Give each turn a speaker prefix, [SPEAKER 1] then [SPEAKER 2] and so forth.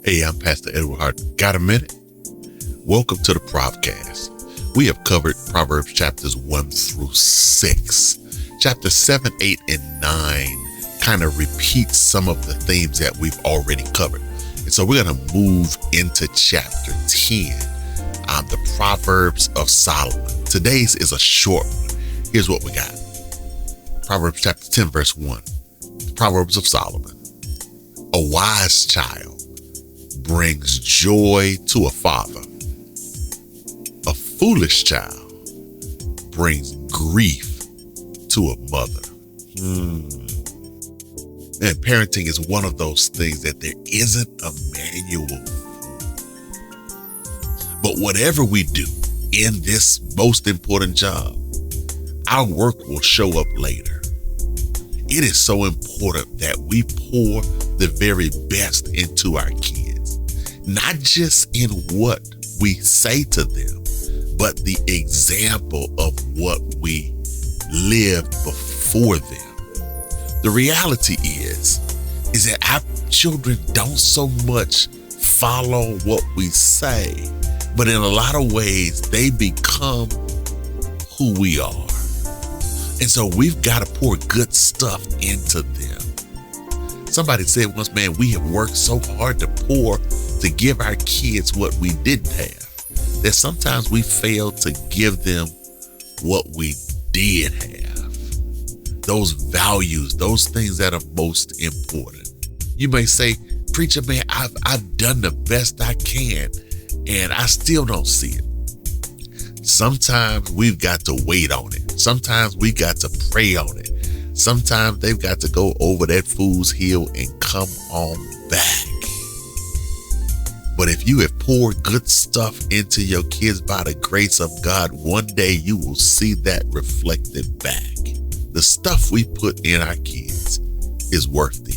[SPEAKER 1] Hey, I'm Pastor Edward Harden. Got a minute? Welcome to the ProvCast. We have covered Proverbs chapters 1 through 6. Chapters 7, 8, and 9 kind of repeat some of the themes that we've already covered. And so we're going to move into chapter 10, the Proverbs of Solomon. Today's is a short one. Here's what we got. Proverbs chapter 10, verse 1. The Proverbs of Solomon. A wise child brings joy to a father. A foolish child brings grief to a mother. And parenting is one of those things that there isn't a manual. But whatever we do in this most important job, our work will show up later. It is so important that we pour the very best into our kids, not just in what we say to them, but the example of what we lived before them. The reality is that our children don't so much follow what we say, but in a lot of ways, they become who we are. And so we've got to pour good stuff into them. Somebody said once, man, we have worked so hard to give our kids what we didn't have, that sometimes we fail to give them what we did have. Those values, those things that are most important. You may say, preacher, man, I've done the best I can, and I still don't see it. Sometimes we've got to wait on it. Sometimes we got to pray on it. Sometimes they've got to go over that fool's hill and come on back. But if you have poured good stuff into your kids by the grace of God, one day you will see that reflected back. The stuff we put in our kids is worth it.